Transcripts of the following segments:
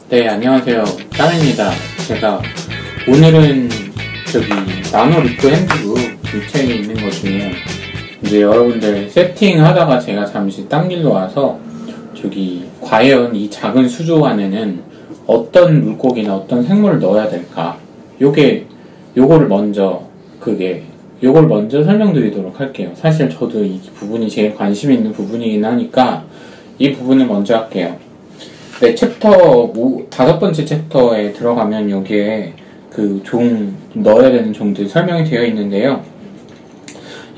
네, 안녕하세요. 짱입니다. 제가 오늘은 나노 리프 핸드북 뒷책에 있는 것 중에 이제 여러분들 세팅하다가 제가 잠시 딴 길로 와서 과연 이 작은 수조 안에는 어떤 물고기나 어떤 생물을 넣어야 될까? 요거를 먼저 설명드리도록 할게요. 사실 저도 이 부분이 제일 관심 있는 부분이긴 하니까 이 부분을 먼저 할게요. 네, 다섯 번째 챕터에 들어가면 여기에 넣어야 되는 종들 설명이 되어 있는데요.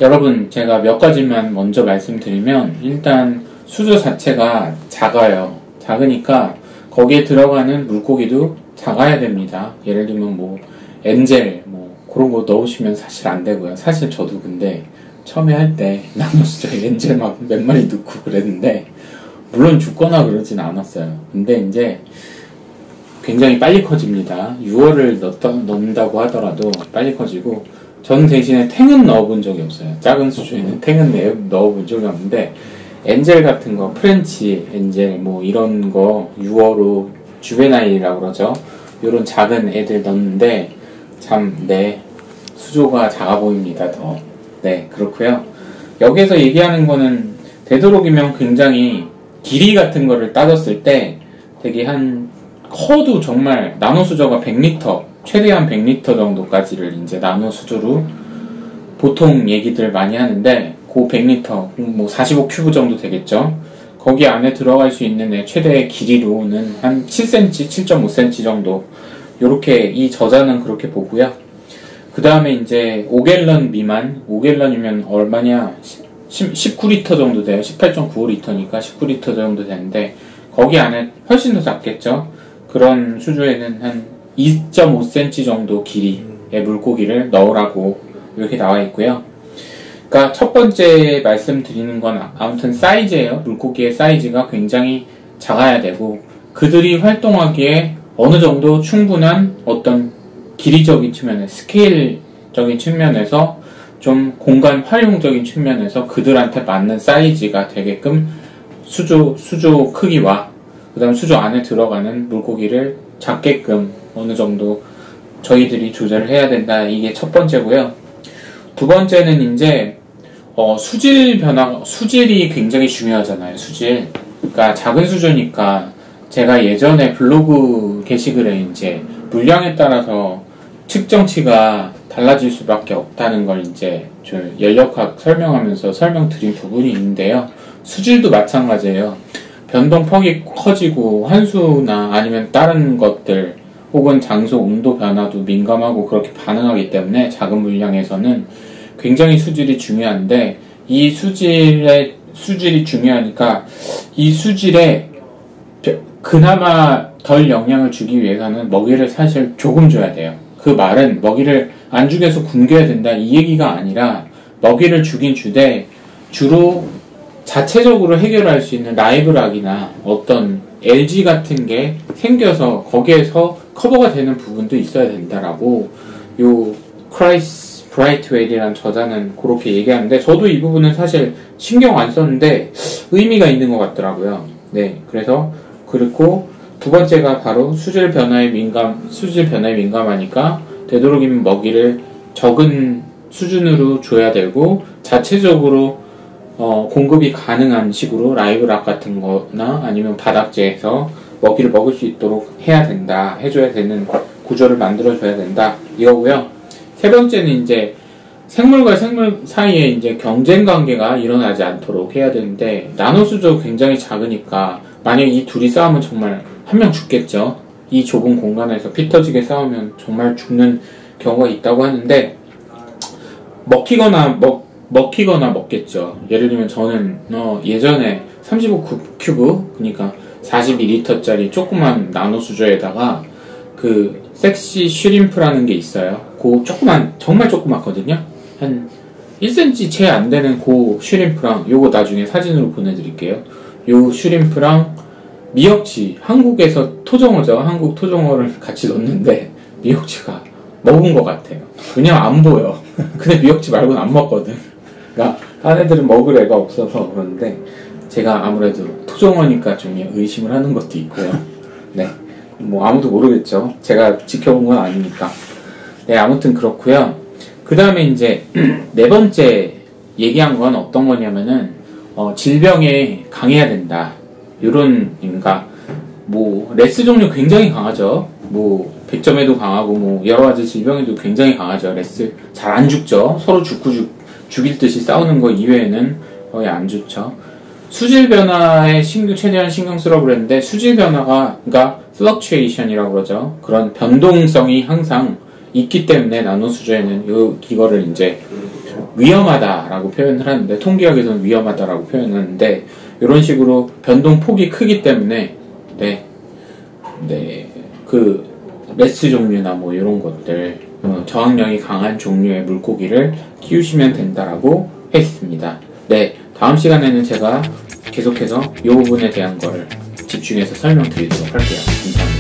여러분, 제가 몇 가지만 먼저 말씀드리면, 일단 수조 자체가 작아요. 작으니까 거기에 들어가는 물고기도 작아야 됩니다. 예를 들면 엔젤, 그런 거 넣으시면 사실 안 되고요. 사실 저도 근데 처음에 할 때 나노수조에 엔젤 몇 마리 넣고 그랬는데, 물론 죽거나 그러진 않았어요. 근데 이제 굉장히 빨리 커집니다. 6월을 넣는다고 하더라도 빨리 커지고, 전 대신에 탱은 넣어본 적이 없어요. 작은 수조에는 탱은 넣어본 적이 없는데, 엔젤 같은 거, 프렌치 엔젤 이런 거 6월호 주베나일이라고 그러죠. 요런 작은 애들 넣는데 수조가 작아 보입니다. 그렇고요. 여기서 얘기하는 거는 되도록이면 굉장히 길이 같은 거를 따졌을 때 되게 커도 정말 나노수조가 100리터, 최대한 100리터 정도까지를 이제 나노수조로 보통 얘기들 많이 하는데, 그 100리터, 45큐브 정도 되겠죠? 거기 안에 들어갈 수 있는 애 최대의 길이로는 한 7cm, 7.5cm 정도. 요렇게 이 저자는 그렇게 보고요. 그 다음에 이제 5갤런 미만, 5갤런이면 얼마냐? 19리터 정도 돼요. 18.95리터니까 19리터 정도 되는데, 거기 안에 훨씬 더 작겠죠? 그런 수조에는 한 2.5cm 정도 길이의 물고기를 넣으라고 이렇게 나와 있고요. 그러니까 첫 번째 말씀드리는 건 아무튼 사이즈예요. 물고기의 사이즈가 굉장히 작아야 되고, 그들이 활동하기에 어느 정도 충분한 어떤 길이적인 측면에, 스케일적인 측면에서 좀 공간 활용적인 측면에서 그들한테 맞는 사이즈가 되게끔 수조 크기와 그 다음 수조 안에 들어가는 물고기를 작게끔 어느 정도 저희들이 조절을 해야 된다. 이게 첫 번째고요. 두 번째는 이제 수질이 굉장히 중요하잖아요. 수질. 그러니까 작은 수조니까 제가 예전에 블로그 게시글에 이제 물량에 따라서 측정치가 달라질 수밖에 없다는 걸 이제 좀 연력학 설명하면서 설명드린 부분이 있는데요. 수질도 마찬가지예요. 변동폭이 커지고 환수나 아니면 다른 것들 혹은 장소 온도 변화도 민감하고 그렇게 반응하기 때문에 작은 물량에서는 굉장히 수질이 중요한데, 이 수질이 중요하니까 이 수질에 그나마 덜 영향을 주기 위해서는 먹이를 사실 조금 줘야 돼요. 그 말은 먹이를 안 죽여서 굶겨야 된다 이 얘기가 아니라, 먹이를 주긴 주되 주로 자체적으로 해결할 수 있는 라이브락이나 어떤 LG 같은 게 생겨서 거기에서 커버가 되는 부분도 있어야 된다라고 크라이스 브라이트웰이라는 저자는 그렇게 얘기하는데, 저도 이 부분은 사실 신경 안 썼는데 의미가 있는 것 같더라고요. 네, 그리고 두 번째가 바로 수질 변화에 민감하니까 되도록이면 먹이를 적은 수준으로 줘야 되고, 자체적으로 공급이 가능한 식으로 라이브락 같은 거나 아니면 바닥재에서 먹이를 먹을 수 있도록 해줘야 되는 구조를 만들어줘야 된다. 이거고요. 세 번째는 이제 생물과 생물 사이에 이제 경쟁 관계가 일어나지 않도록 해야 되는데, 나노수조 굉장히 작으니까 만약 이 둘이 싸우면 정말 한 명 죽겠죠. 이 좁은 공간에서 피 터지게 싸우면 정말 죽는 경우가 있다고 하는데, 먹히거나 먹겠죠. 예를 들면 저는 예전에 35큐브, 그러니까 42리터짜리 조그만 나노수조에다가 섹시 슈림프라는 게 있어요. 정말 조그맣거든요. 한 1cm 채 안 되는 슈림프랑, 요거 나중에 사진으로 보내드릴게요. 요 슈림프랑 미역치, 한국에서 토종어죠. 한국 토종어를 같이 넣었는데 미역치가 먹은 것 같아요. 그냥 안 보여. 근데 미역치 말고는 안 먹거든. 그러니까 딴 애들은 먹을 애가 없어서 그러는데, 제가 아무래도 특종어니까 좀 의심을 하는 것도 있고요. 네. 뭐 아무도 모르겠죠. 제가 지켜본 건 아니니까. 네, 아무튼 그렇고요. 그 다음에 이제 네 번째 얘기한 건 어떤 거냐면은 질병에 강해야 된다. 요런, 그러니까 뭐 레스 종류 굉장히 강하죠. 뭐 100점에도 강하고 뭐 여러 가지 질병에도 굉장히 강하죠. 레스 잘 안 죽죠. 서로 죽일 듯이 싸우는 거 이외에는 거의 안 좋죠. 수질 변화에 최대한 신경 쓰라고 그랬는데, 수질 변화가 그러니까 fluctuation이라고 그러죠. 그런 변동성이 항상 있기 때문에 나노수조에는 이거를 이제 위험하다라고 표현을 하는데, 통계학에서는 위험하다라고 표현을 하는데, 이런 식으로 변동폭이 크기 때문에 그 레스 종류나 뭐 이런 것들 저항력이 강한 종류의 물고기를 키우시면 된다라고 했습니다. 네, 다음 시간에는 제가 계속해서 이 부분에 대한 거를 집중해서 설명드리도록 할게요. 감사합니다.